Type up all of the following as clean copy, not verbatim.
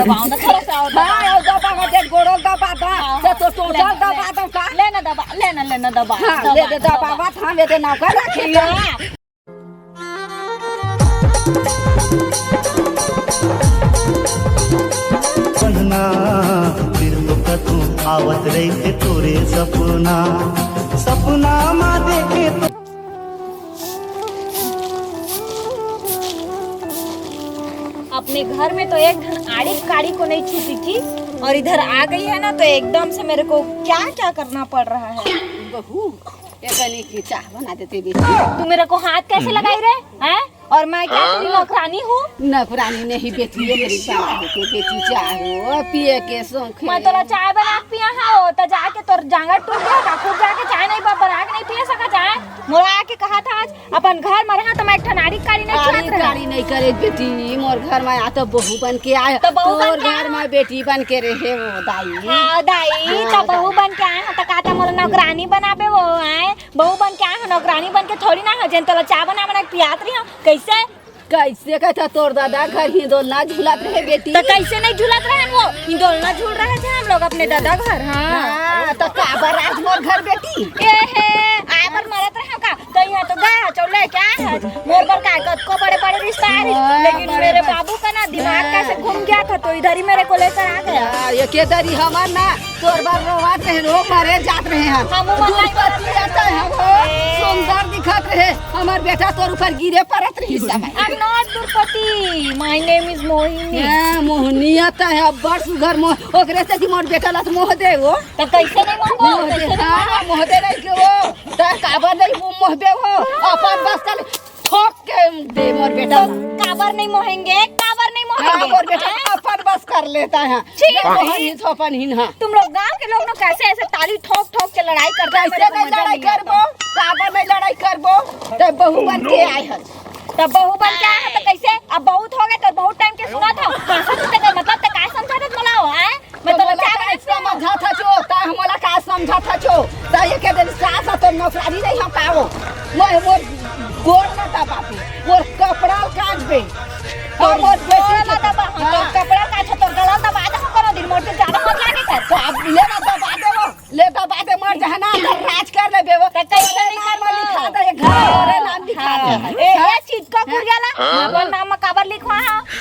दबाओ ना थोड़ा सा और हां और दबा मत गोड़ो दबा दा तो टोटल दबा दो का लेना दबा लेना दबा हां ले दे दबा बात हां ले दे ना का रखिया पन्ना फिर तो तू आवत रही तोरे सपना सपना मा देखे तो अपने घर में तो एक धन आड़ी काड़ी को नहीं छूती थी और इधर आ गई है ना तो एकदम से मेरे को क्या क्या करना पड़ रहा है। बहू ये बनी की चाह बना देते बेटी तू मेरे को हाथ कैसे लगाई रे हैं? और मैं क्या तेरी नौकरानी हूँ? नौकरानी नहीं बेटी ये मेरी बात है बेटी चाहो पिए के शौक मैं तोला चाय बना के पिया हो तो जाके तोर जांगा टूट गया का खुद जाके चाय नहीं बना के नहीं पिए सका चाय मोरा आके कहा था आज अपन घर में रहा तो मैं एक ठनाड़ी काड़ी नहीं छुआत रहा गाड़ी नहीं करे बेटी मोर घर में आ तो बहू बन के आए तो बहू बन तोर के घर में बेटी बन के रहे वो दाई हाँ दाई तो बहू बन के आए हो तो कहता मोला नौकरानी बनाबे वो आए बहू बन के आए हो नौकरानी बन के थोड़ी ना हो जन तोला चाय बना के पियात रही हो कैसे कैसे कहता तोर दादा घर ही दोलना झूलत रहे बेटी तो कैसे नहीं झूलत रहे वो हिंदोलना झूल रहे थे हम लोग अपने दादा घर हाँ तो काबर आज मोर घर बेटी ए हे आए पर मरत रहे का तो यहाँ तो गया चौले क्या है मोर पर का को बड़े बड़े रिश्ता है लेकिन मेरे बाबू का ना दिमाग कैसे घूम गया था तो इधर ही मेरे को लेकर आ गया ये के दरी हमार ना तोर बार रोवात रहे रो मारे जात रहे हम दुपति आता है वो सुंदर दिखत रहे हमार बेटा तोर ऊपर गिरे पड़त रही समय नॉट दुर्पति my name is Mohini Mohini आता है अब बड़ सुगर मोह ओकरे से मोर बेटा ला मोह दे वो तो कैसे नहीं मोह दे नहीं के वो त काबर नहीं मोहबे वो अपन बस चल ठोक के दे मोर बेटा काबर नहीं मोहेंगे मोर बेटा अपन बस कर लेता है मोहनी थोपन हिन तुम लोग गांव के लोग ना कैसे ऐसे ताली ठोक ठोक के लड़ाई करते हैं कैसे नहीं लड़ाई करबो काबर नहीं लड़ाई करबो त बहू बन के आए है तब बहू बन के आया तो कैसे अब बहुत हो गए तो बहुत टाइम के सुना था मतलब ते काय समझा था मला हो है मैं तो क्या समझा था जो ता हमरा का समझा था जो ता ये के दिन सास तो नौकरानी नहीं हम पाओ वो गोर ना दबापी वो कपड़ा काट बे और मोर बेटी ना दबा तो कपड़ा काट तो गला दबा दे करो दिन मोर के ज्यादा मत लागे कर तो अब ले ना दबा दे वो ले दबा दे मर जहना राज कर ले बेवो तो कैसे नाम लिखा दे घर और नाम लिखा दे ए चीज का कुरियाला अपन नाम काबर लिखवा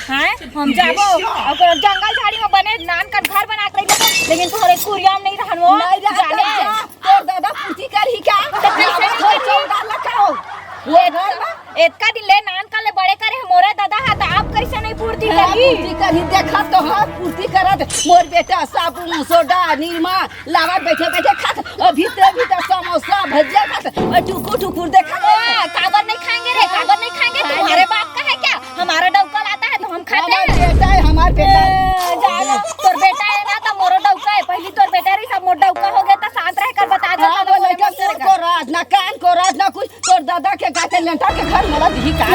है हम जाबो और जंगल झाड़ी में बने नान का घर बना के लेकिन तोरे कुरियाम नहीं रहन वो जाने तोर दादा पूती कर ही क्या तो कैसे नहीं चौड़ा लगाओ वो घर में एतका दिन ले नान का ले बड़े करे मोरे दादा है तो आप कैसे नहीं पूर्ति करी पूर्ति करी देखा तो हां पूर्ति करत मोर बेटा साबुन सोडा नीरमा लावा बैठे बैठे खात और भीतर समोसा भजिया खात और टुकुर देखा काबर नहीं खाएंगे रे काबर नहीं खाएंगे तुम्हारे बाप का है क्या हमारा डौकल आता है तो हम खाते हैं बेटा है हमार बेटा जानो तोर बेटा है ना तो मोरो डौका है पहली तोर बेटा री सब मोर डौका हो गया तो शांत रह कर बता दे तो लड़का को राज ना कान को राज ना कुछ तोर दादा के गाते लेंटा के घर मला दी का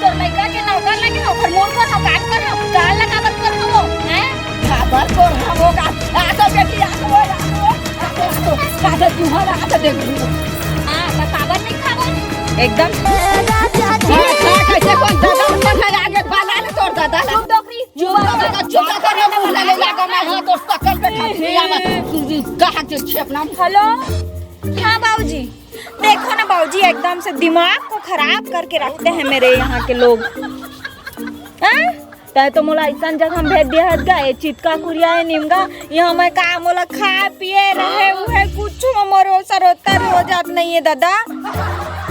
तोर लड़का के नौकर लगे हो घर मोर को हम काट कर हम काल लगा कर कर हो हैं खबर को हम होगा आ तो बेटी आ तो काटे तुम्हारा हाथ देख हां तो काबर नहीं खाबो एकदम कैसे कौन दादा उनका आगे बाला ले तोर दादा चुप डोकरी चुप करने में मुला ले लगा मैं हां तो सकल पे खिया में कहा के छेप नाम हेलो हाँ बाबूजी देखो ना बाबूजी एकदम से दिमाग को खराब करके रखते हैं मेरे यहाँ के लोग तय तो मोला ऐसा जगह हम भेज दिया गए चितका कुरिया है निमगा यहाँ मैं का मोला खा पिए रहे हुए कुछ मोरो सरोतर हो जात नहीं है दादा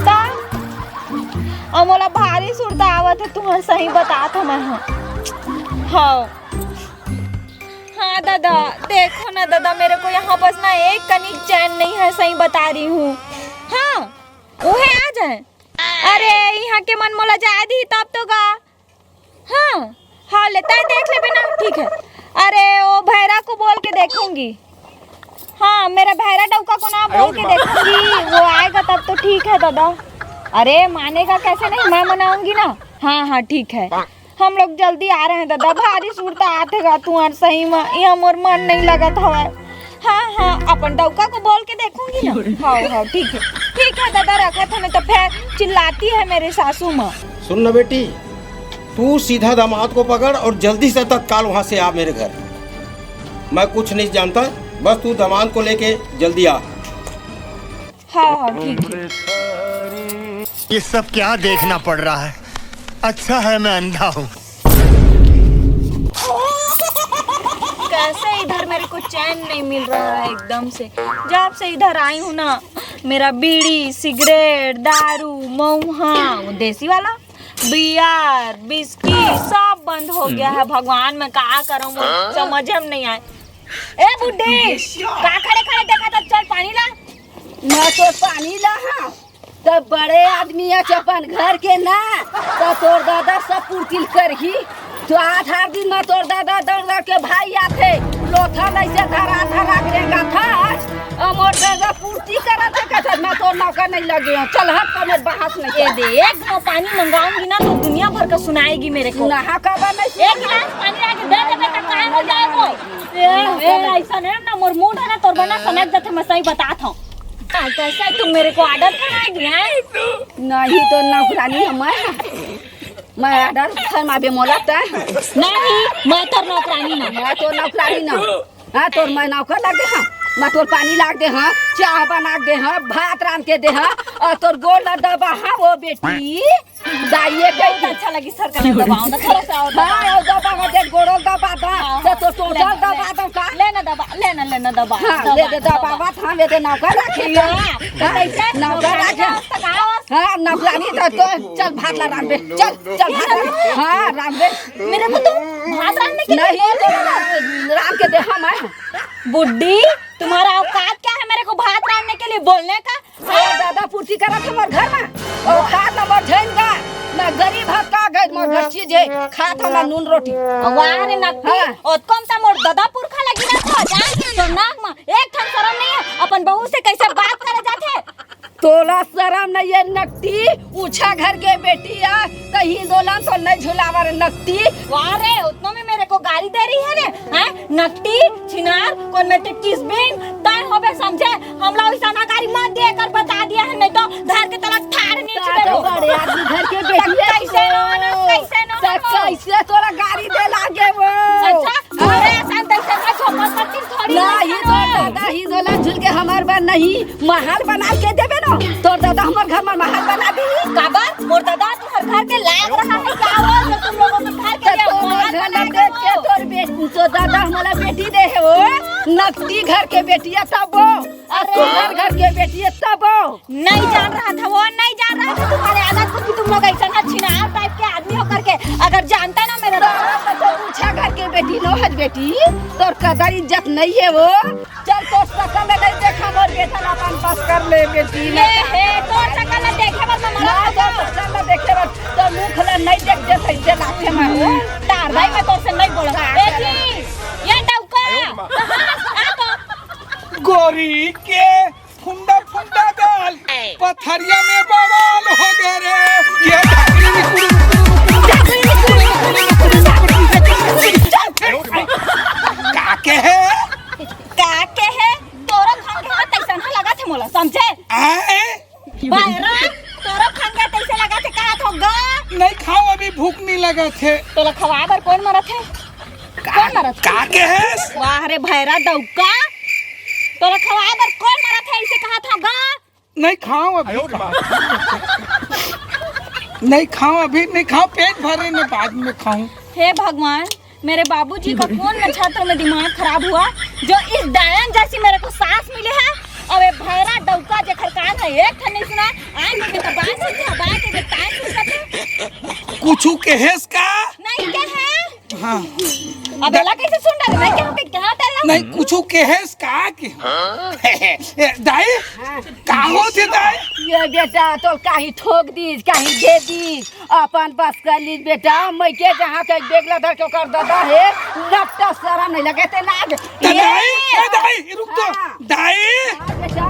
ता और मोला भारी सुरता आवत है तुम्हें सही बता था मैं हाँ हाँ दादा देखो ना दादा मेरे को यहाँ बस ना एक कनिक चैन नहीं है सही बता रही हूँ हाँ वह आ जाए अरे यहाँ के मन मोला जा दी तब तो गा हाँ लेता है देख ले बिना ठीक है अरे वो भैरा को बोल के देखूंगी हाँ मेरा भैरा डौका को ना बोल के देखूंगी वो आएगा तब तो ठीक है दादा अरे मानेगा कैसे नहीं मैं मनाऊंगी ना हाँ ठीक है हम लोग जल्दी आ रहे हैं दादा भारी सूरता आते गा तू और सही में यहाँ मोर मन नहीं लगा था हाँ अपन डौका को बोल के देखूंगी ना हाँ ठीक है दादा रखा था मैं तो फिर चिल्लाती है मेरे सासू माँ सुन ना बेटी तू सीधा दामाद को पकड़ और जल्दी से तत्काल वहाँ से आ मेरे घर। मैं कुछ नहीं जानता, बस तू दामाद को लेके जल्दी आ। हाँ हाँ ठीक है। ये सब क्या देखना पड़ रहा है? अच्छा है मैं अंधा हूँ। कैसे इधर मेरे को चैन नहीं मिल रहा है एकदम से। जब से इधर आई हूँ ना, मेरा बीड़ी, सिगरेट, दारू, महुआ, वो देसी वाला, बियर, बिस्की सब बंद हो गया है। भगवान मैं क्या करूँ, समझ में नहीं आए। ए बुड्ढी, का खड़े खड़े देखा था, चल पानी ला। मैं तो पानी ला हाँ, तब बड़े आदमी अपन घर के ना, तो तोर दादा सब पूर्तिल कर ही। तो 8 दिन में तोर दादा दौड़ के भाई आते, लोथा ऐसे धरा धरा करेगा था। मोर दादा पूर्ति करा था, कहता मैं तोर नौकर नहीं लगे हूँ। चल हट का, मैं बहस नहीं ये दे, एक गिलास पानी मंगाऊंगी ना तो दुनिया भर का सुनाएगी मेरे को। नहा कबा नहीं। एक गिलास पानी ला के दे दे बेटा, कहाँ हो जाए वो। ऐसा नहीं ना, मोर मूड है ना तोर बना समझ जाते, मैं सही बताता हूँ। कैसा तुम मेरे को ऑर्डर करवा दिया है? नहीं तो नौकरानी है मैं ऑर्डर फरमाबे मोला ता नहीं, मैं तोर नौकरानी ना। मैं तो नौकरानी ना। हाँ तोर मैं नौकर लाग दे हाँ, मैं तोर पानी लाग दे हाँ, चाय बना दे हाँ, भात रान के दे हाँ, और तोर गोल दबा हाँ वो बेटी दाइए बहुत अच्छा लगी सर का दबाओ ना थोड़ा सा और हाँ दबा का दे गोड़ो दबा दा तो टोटल दबा दो का लेना दबा, लेना दबा। हाँ ले दे दबा बात हाँ ले दे नौकर रखे नौकर रखे हाँ नौकरानी तो चल भात ला रान बे, चल भात हाँ रान बे। मेरे को तुम भात रांधने के नहीं तो रान के दे हाँ मैं। बुड्ढी, तुम्हारा औकात क्या है मेरे को भात रांधने के लिए बोलने का? दादा पूर्ति करा था मोर घर में और खा नंबर झन का मैं गरीब हक का गई मोर घर चीज है खा था मैं नून रोटी। वाह रे नक्की, और कौन सा मोर दादा पुरखा लगी ना था जान तो नाक में एक ठन शर्म नहीं है। अपन बहू से कैसे बात करे जाते? तोला शर्म नहीं है नकटी, ऊंचा घर के बेटी है कहीं दोलन तो नहीं झुलावा रे नकटी। वाह रे, उतना में मेरे को गाली दे रही है रे हैं? नकटी छिनार कौन में किस बिन ताई होबे समझे? हम लोग ऐसा ना गाली मत दे कर बता दिया है, नहीं तो घर के तलक ठाड़ नीचे दे दो। बड़े आदमी घर के बेटी है कैसे कैसे तोरा गाड़ी दे लागे वो। अच्छा अरे ऐसा तैसे का छोटा पत्ती थोड़ी नहीं तो दादा ही दोलन झुल के हमार बार नहीं महल बना के देबे ना, तोर दादा हमार घर में महल बना दी। काबर मोर दादा तुम्हारे घर के लायक रहा है क्या वो जो तुम लोगों के घर के लिए महल बना के तोर बेटी तो दादा हमारा बेटी दे है वो नकदी घर के बेटी है तब वो, अरे घर के बेटी है तब वो। नहीं जान रहा था वो, नहीं जान रहा था तुम्हारे आदत को कि तुम लोग ऐसा ना छिनार टाइप के आदमी हो करके। अगर जानता ना मेरा तो ऊंचा घर के बेटी नो है बेटी, तोर कदर इज्जत नहीं है वो। चल तो सकल में नहीं देखा मोर बेटा अपन पास कर ले बेटी ये है तो सकल देखे बस मरा तो सकल देखे बस तो मुंह खुला नहीं देख दे ऐसे लाखे मारो तार भाई मैं तो से नहीं बोला ए जी ये डौका आ तो गोरी के फुंडा फुंडा गाल पथरिया में बवाल हो गए रे। ये काके है तोरा खान के हाथ ऐसा ना लगा थे मोला समझे? आए बाहरा तोरा खान के तैसे लगा थे का होगा? नहीं खाओ अभी भूख नहीं लगा थे। तोला खवा बर कौन मरा थे? कौन मरा थे? काके है वाह रे भैरा डौका, तोरा खवा बर कौन मरा थे ऐसे कहा था गा? नहीं खाओ अभी नहीं खाओ अभी नहीं खाओ, पेट भरे न बाद में खाऊं। हे भगवान, मेरे बाबूजी का कौन नक्षत्र में दिमाग खराब हुआ जो इस डायन जैसी मेरे को सांस मिले है। अब ये भैरा डौका जेखर कान है एक ठन नहीं सुना आए के बेटा बात से बात के टाइम सुन सकते कुछू के हेस का नहीं के है। हाँ अब एला कैसे सुन रहा मैं क्या पे क्या तेरा नहीं कुछू के हेस का के दाई काहो थे दाई। ये बेटा तो कहीं ठोक दी कहीं दे दी अपन बस कर ली बेटा। मैं के जहाँ के बेगला धर के कर दादा है लपटा शर्म नहीं लगे ते लाज। दाई दाई रुक तो दाई बेटा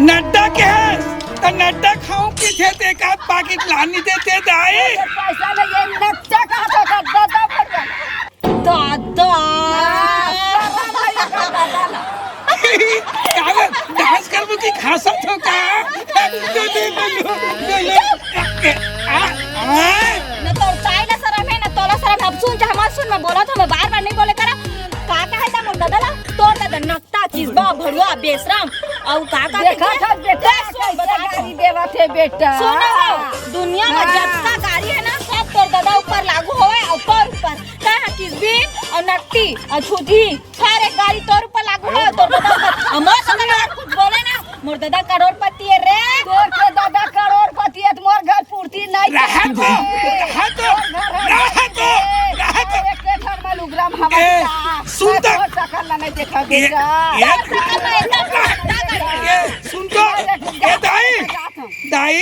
नड्डा के है तो नड्डा खाऊं पीछे ते का पाकिट लानी देते दाई। पैसा नहीं ये नक्शा कहाँ तो कर दादा दादा डांस कर की खासा तो का न तो चाय न अब सुन चाहे मत सुन, मैं बोला था मैं बार बार नहीं बोले करा। का है ता मोर दादा ला तोर दादा नक्ता किसबा भड़ुआ बेशरम और का देखा था बेटा कैसे गाड़ी देवा थे बेटा। सुनो दुनिया में जितना गाड़ी है ना सब तोर दादा ऊपर लागू होवे और तोर ऊपर कहा किसबी और नक्ती और छुटी सारे गाड़ी तोर ऊपर लागू है तोर दादा ऊपर। हमर दादा कुछ बोले ना मोर दादा करोड़पति है रे। तोर के दादा करोड़पति है, मोर घर पूर्ति नहीं रहा तो एक घर में लुग्राम हमारा सुन तो सकल नहीं देखा बेटा। सुन तो ए दाई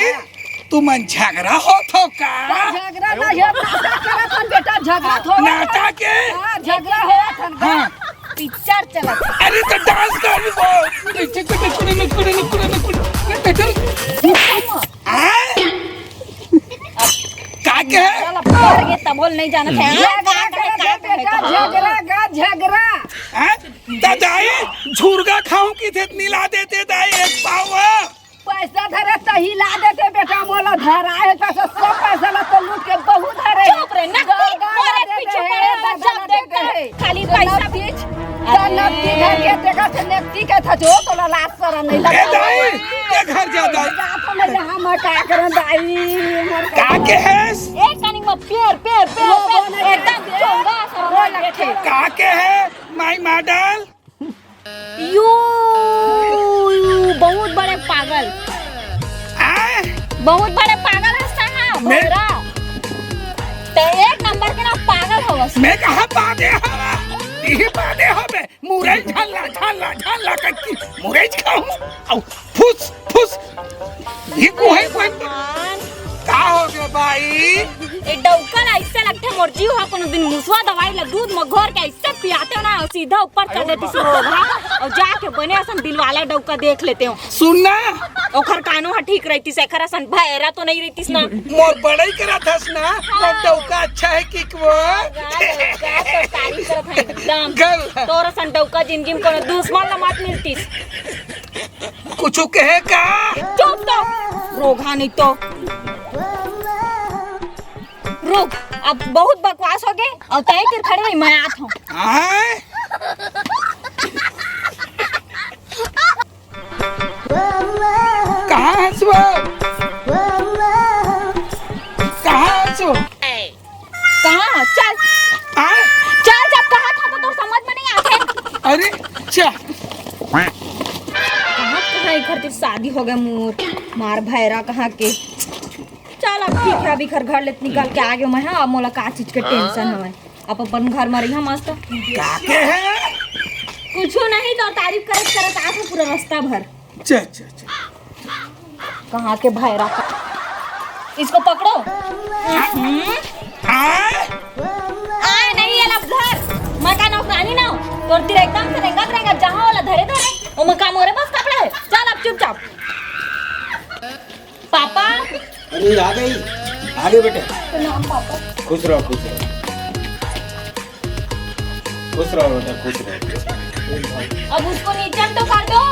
तू मन झगड़ा होत हो का? झगड़ा नहीं है, नाटक करत हन बेटा, झगड़ा हो नाटक के हां झगड़ा होत हन। हां पिक्चर चलत अरे तो डांस कर का के चल पर के तबोल नहीं जानत है। झगड़ा दादाई झुरगा खाऊं की थे नीला देते दाई एक पाव पैसा धरे तही ला देते बेटा, मोला धरा है पैसा सब पैसा ला तो लूट के बहुत धरे। चुप रे नक्की मोरे पीछे पड़े जब देखते हैं खाली पैसा बीच नक्की घर के देखा थे नक्की के था जो तो लाश सर नहीं ए लगा। दाई ये घर जा दाई तो मैं जहां मैं का करन दाई का के है एक कनिक में पेड़ एकदम चोंगा सरवा लगते का के है माई मॉडल यू बहुत बड़े पागल आ बहुत बड़े पागल है साहब मैं- मेरा ते एक नंबर के ना पागल हो बस। मैं कहा बादे हवा ये बादे हवे मुरई झाला कच्ची मुरई खाऊं औ फुस फुस ये कोई का हो गया भाई? ए डौका ना इससे लगते मोर जीव हा कोनो दिन मुसवा दवाई ला दूध में घोर के इससे पियाते हो ना और सीधा ऊपर चढ़ देती से रोग हा और जाके बने असन दिल वाला डौका देख लेते हो सुनना ओखर कानो हा ठीक रहती से खरा सन भैरा तो नहीं रहतीस ना। मोर बड़ाई करा थस ना तो डौका अच्छा है कि वो तारीफ करत है एकदम गल तोरा सन डौका जिंदगी में कोनो दुश्मन ला मत मिलतीस। कुछ कहे का चुप तो रोगा नहीं तो रुक अब बहुत बकवास हो गए और तय फिर खड़े नहीं मैं आत हूँ। आए कहाँ हंसो कहाँ हंसो कहाँ चल आए चल जब कहा था तो समझ में नहीं आते। अरे चा कहाँ घर की शादी हो गया मोर मार भैरा कहाँ के। चल अब ठीक है अभी घर ले निकाल के आगे मैं अब मोला का चीज के टेंशन है अब अपन घर में रही मस्त काके है कुछ नहीं तो तारीफ करत आके पूरा रास्ता भर। चा चा चा कहाँ के भैरा का इसको पकड़ो। आए आए नहीं ये लब घर मैं का नौकरानी ना तोर तेरे एकदम से रेंगत रहेगा जहाँ वाला धरे धरे वो मैं काम मोरे बस कपड़े है। चल अब चुपचाप पापा अरे आ गई आगे बेटे नाम पापा खुश रहो खुश रहो खुश रहो बेटा खुश रहो। अब उसको नीचे तो कर दो।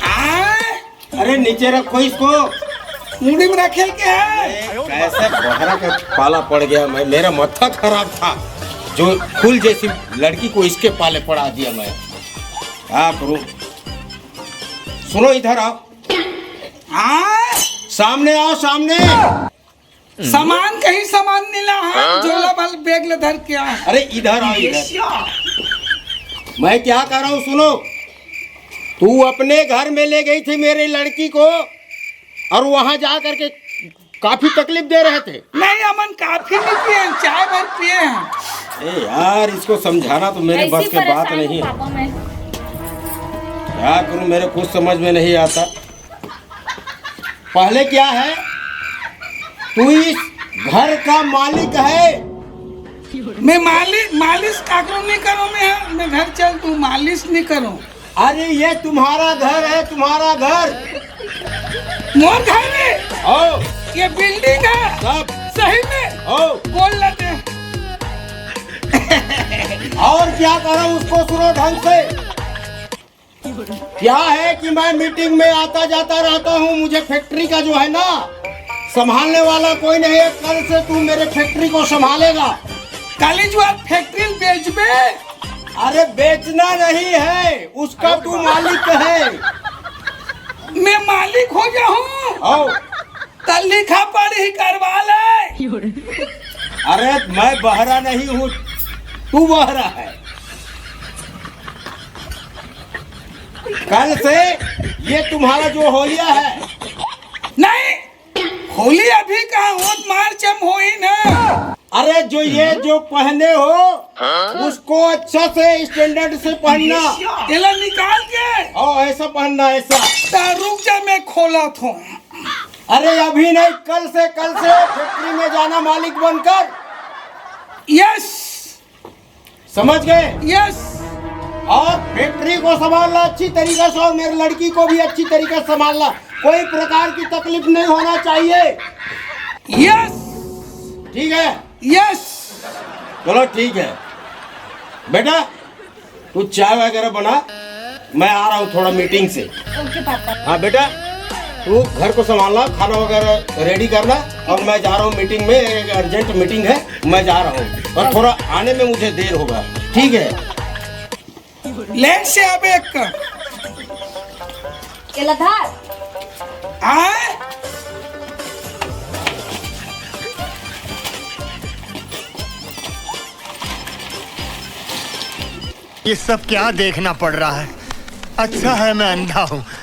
आए अरे नीचे रखो इसको। मुंडी में रखे क्या है कैसे बहरा का पाला पड़ गया मैं मेरा माथा खराब था जो फूल जैसी लड़की को इसके पाले पड़ा दिया मैं क्या करूं। सुनो इधर आओ आए सामने आओ सामने। सामान कहीं सामान नीला है झोला वाल बैग ले धर के आए अरे इधर आओ इधर। मैं क्या कर रहा हूँ सुनो तू अपने घर में ले गई थी मेरी लड़की को और वहां जा करके काफी तकलीफ दे रहे थे। नहीं अमन काफी नहीं पिए हैं, चाय भर पिए हैं। ए यार इसको समझाना तो मेरे बस की बात नहीं है। पापा मैं क्या करूं मेरे कुछ समझ में नहीं आता। पहले क्या है तू इस घर का मालिक है। मैं मालिश काकरो नहीं करो मैं घर चल तू मालिश नहीं करो। अरे ये तुम्हारा घर है तुम्हारा घर। मोर घर में ओ ये बिल्डिंग है सब सही में ओ बोल लेते और क्या करो उसको सुनो ढंग से। क्या है कि मैं मीटिंग में आता जाता रहता हूँ मुझे फैक्ट्री का जो है ना संभालने वाला कोई नहीं है। कल से तू मेरे फैक्ट्री को संभालेगा। काली जो आप फैक्ट्री बेचबे। अरे बेचना नहीं है, उसका तू मालिक है। मैं मालिक हो जाऊं आओ। तो लिखा पढ़ी करवा ले। अरे मैं बहरा नहीं हूँ, तू बहरा है। कल से ये तुम्हारा जो होलिया है। नहीं, होली अभी कहाँ हो, मार्च में हो ही ना। अरे जो पहने हो उसको अच्छा से स्टैंडर्ड से पहनना। ये निकाल के और ऐसा पहनना, ऐसा। रुक जा, मैं खोला था। अरे अभी नहीं, कल से फैक्ट्री में जाना मालिक बनकर। यस समझ गए? यस। और फैक्ट्री को संभालना अच्छी तरीके से, और मेरी लड़की को भी अच्छी तरीके से संभालना। कोई प्रकार की तकलीफ नहीं होना चाहिए। यस ठीक है? यस। चलो ठीक है बेटा, तू चाय वगैरह बना, मैं आ रहा हूँ थोड़ा मीटिंग से। ओके पापा। हाँ बेटा, तू घर को संभालना, खाना वगैरह रेडी करना, और मैं जा रहा हूँ मीटिंग में, एक अर्जेंट मीटिंग है, मैं जा रहा हूँ, और थोड़ा आने में मुझे देर होगा। ठीक है? लेट से आबे एक केलाधार आए। ये सब क्या देखना पड़ रहा है? अच्छा है मैं अंधा हूँ।